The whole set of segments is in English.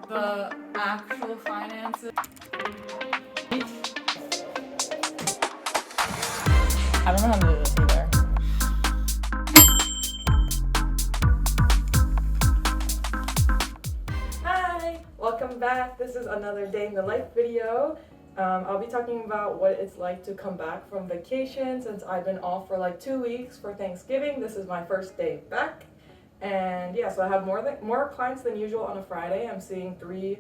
the actual finances. I don't know how to do this either. Hi! Welcome back. This is another day in the life video. I'll be talking about what it's like to come back from vacation since I've been off for like 2 weeks for Thanksgiving. This is my first day back. And yeah, so I have more clients than usual on a Friday. I'm seeing 3.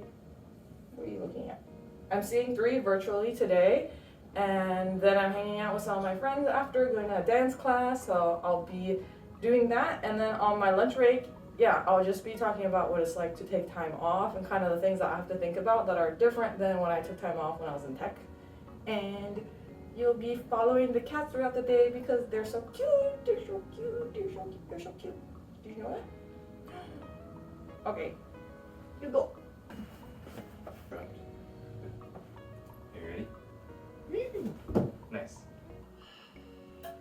What are you looking at? I'm seeing 3 virtually today. And then I'm hanging out with some of my friends after, going to a dance class. So I'll be doing that. And then on my lunch break, yeah, I'll just be talking about what it's like to take time off and kind of the things that I have to think about that are different than when I took time off when I was in tech. And you'll be following the cats throughout the day because they're so cute, they're so cute, they're so cute, they're so cute. Did you know that? Okay, you go. Right. You ready? Nice. Then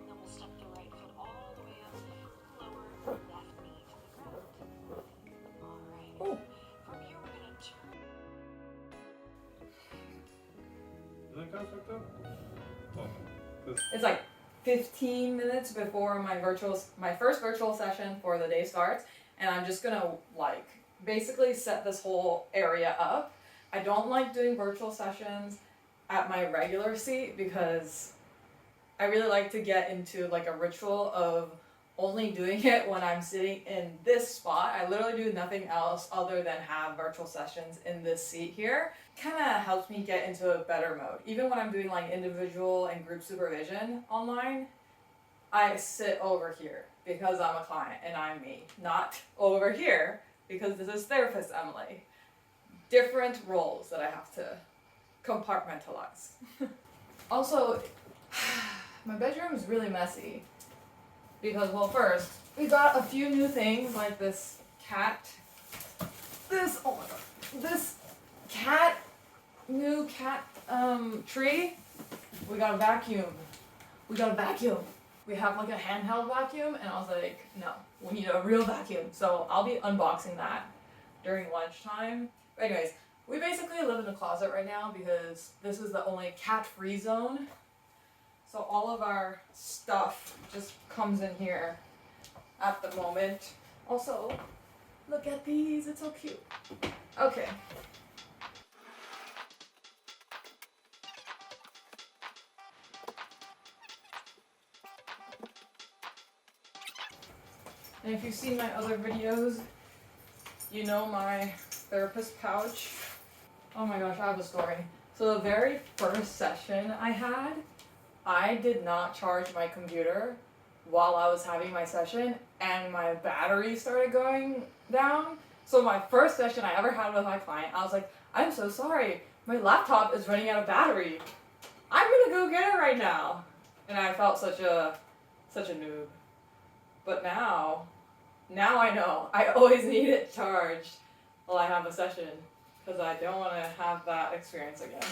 we'll step the right foot all the way up, lower left knee to the ground. Alright. Oh. From here we're gonna turn. Is that kind of fucked up? Oh, no. It's like 15 minutes before my first virtual session for the day starts, and I'm just gonna like basically set this whole area up. I don't like doing virtual sessions at my regular seat because I really like to get into like a ritual of only doing it when I'm sitting in this spot. I literally do nothing else other than have virtual sessions in this seat here. Kind of helps me get into a better mode. Even when I'm doing like individual and group supervision online, I sit over here because I'm a client and I'm me, not over here because this is therapist Emily. Different roles that I have to compartmentalize. Also, my bedroom is really messy because, well, first, we got a few new things like this new cat tree. We got a vacuum. We have like a handheld vacuum, and I was like, no, we need a real vacuum. So I'll be unboxing that during lunchtime. But anyways, we basically live in a closet right now because this is the only cat-free zone. So all of our stuff just comes in here at the moment. Also, look at these, it's so cute. Okay. And if you've seen my other videos, you know my therapist pouch. Oh my gosh, I have a story. So the very first session I had, I did not charge my computer while I was having my session, and my battery started going down. So my first session I ever had with my client, I was like, I'm so sorry, my laptop is running out of battery. I'm gonna go get it right now. And I felt such a noob. But now I know I always need it charged while I have a session because I don't want to have that experience again.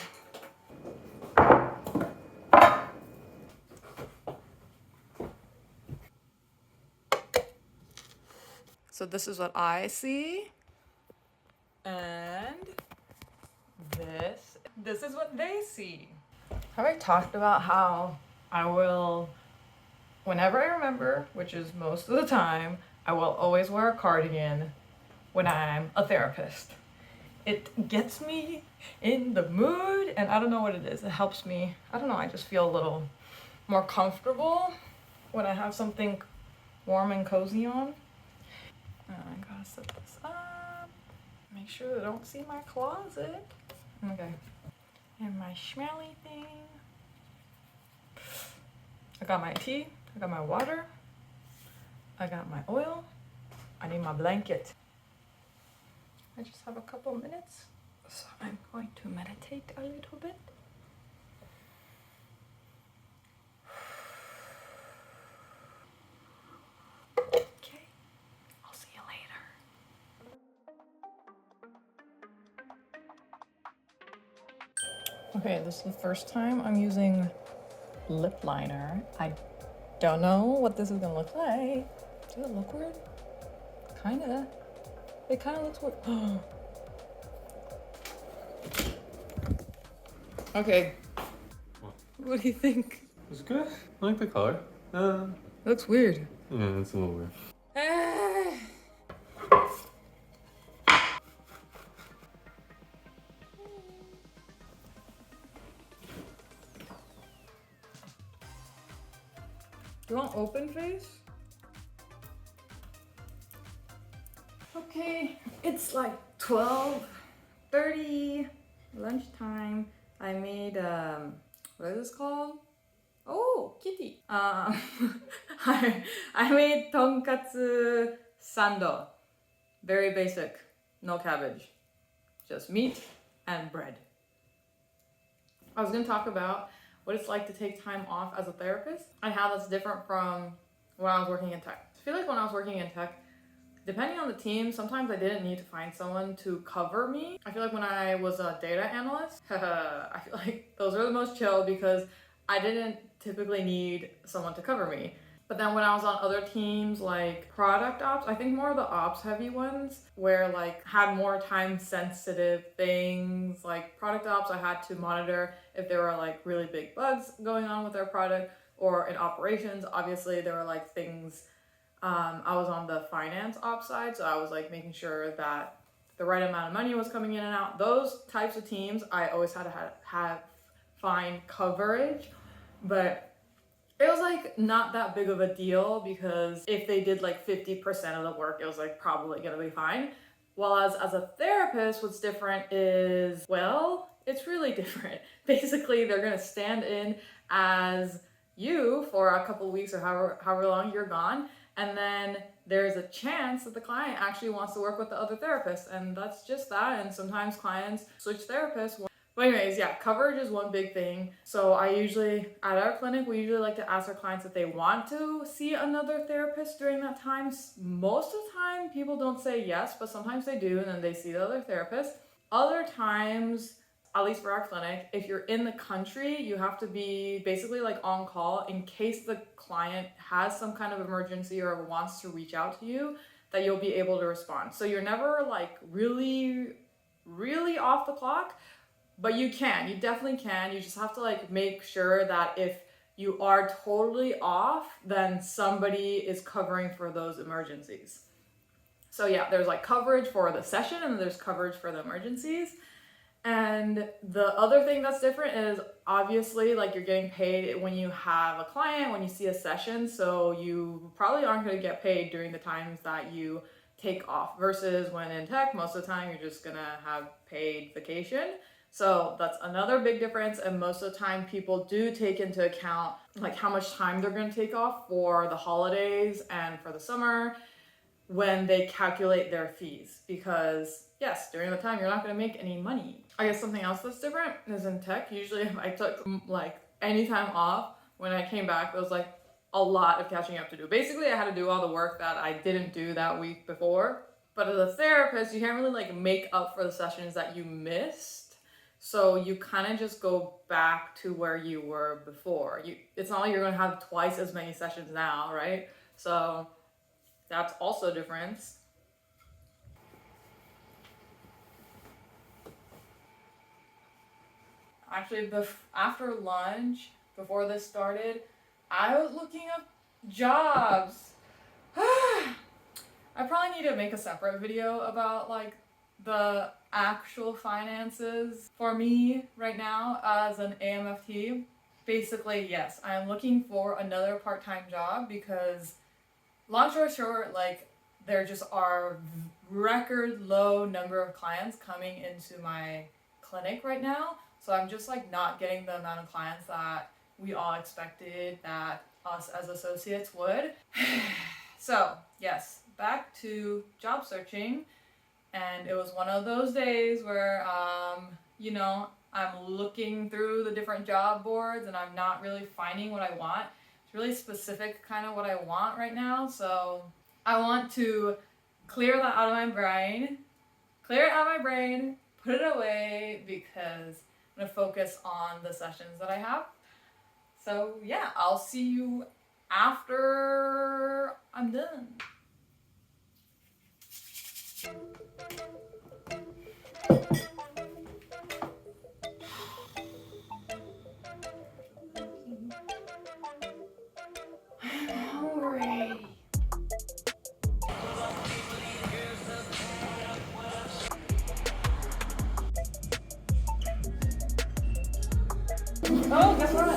So this is what I see, and this is what they see. Have I talked about how I will, whenever I remember, which is most of the time, I will always wear a cardigan when I'm a therapist. It gets me in the mood, and I don't know what it is. It helps me, I don't know, I just feel a little more comfortable when I have something warm and cozy on. I gotta set this up. Make sure they don't see my closet. Okay. And my smelly thing. I got my tea. I got my water. I got my oil. I need my blanket. I just have a couple minutes, so I'm going to meditate a little bit. Okay, I'll see you later. Okay, this is the first time I'm using lip liner. I don't know what this is gonna look like. Does it look weird? Kinda. It kinda looks weird. Okay. What? What do you think? It's good. I like the color. It looks weird. Yeah, it's a little weird. Do you want open face? Okay, it's like 12:30, lunchtime. I made what is this called? Oh, kitty. I made tonkatsu sando. Very basic, no cabbage, just meat and bread. I was gonna talk about what it's like to take time off as a therapist and how that's different from when I was working in tech. I feel like when I was working in tech, depending on the team, sometimes I didn't need to find someone to cover me. I feel like when I was a data analyst, I feel like those are the most chill because I didn't typically need someone to cover me. But then when I was on other teams like product ops, I think more of the ops heavy ones where like had more time sensitive things like product ops, I had to monitor if there were like really big bugs going on with their product, or in operations, obviously there were like things, I was on the finance ops side, so I was like making sure that the right amount of money was coming in and out. Those types of teams, I always had to find coverage, but it was like not that big of a deal because if they did like 50% of the work, it was like probably gonna be fine. While as a therapist, what's different is, well, it's really different. Basically, they're gonna stand in as you for a couple weeks or however long you're gone, and then there's a chance that the client actually wants to work with the other therapist, and that's just that. And sometimes clients switch therapists. But anyways, yeah, coverage is one big thing. So I usually, at our clinic, we usually like to ask our clients if they want to see another therapist during that time. Most of the time, people don't say yes, but sometimes they do, and then they see the other therapist. Other times, at least for our clinic, if you're in the country, you have to be basically like on call in case the client has some kind of emergency or wants to reach out to you, that you'll be able to respond. So you're never like really off the clock. But you definitely can. You just have to like make sure that if you are totally off, then somebody is covering for those emergencies. So yeah, there's like coverage for the session and there's coverage for the emergencies. And the other thing that's different is obviously like you're getting paid when you have a client, when you see a session. So you probably aren't going to get paid during the times that you take off versus when in tech, most of the time you're just going to have paid vacation. So that's another big difference, and most of the time people do take into account like how much time they're going to take off for the holidays and for the summer when they calculate their fees, because yes, during the time you're not going to make any money. I guess something else that's different is in tech, usually if I took like any time off, when I came back there was like a lot of catching up to do. Basically I had to do all the work that I didn't do that week before. But as a therapist, you can't really like make up for the sessions that you missed. So you kind of just go back to where you were before. It's not like you're going to have twice as many sessions now, right? So that's also a difference. Actually, after lunch, before this started, I was looking up jobs. I probably need to make a separate video about like the actual finances for me right now as an AMFT. Basically, yes, I'm looking for another part-time job because long story short, like there just are record low number of clients coming into my clinic right now. So I'm just like not getting the amount of clients that we all expected that us as associates would. So yes, back to job searching. And it was one of those days where, I'm looking through the different job boards and I'm not really finding what I want. It's really specific kind of what I want right now. So I want to clear that out of my brain, put it away because I'm going to focus on the sessions that I have. So yeah, I'll see you after I'm I'm done. I'm hungry. Oh, guess what?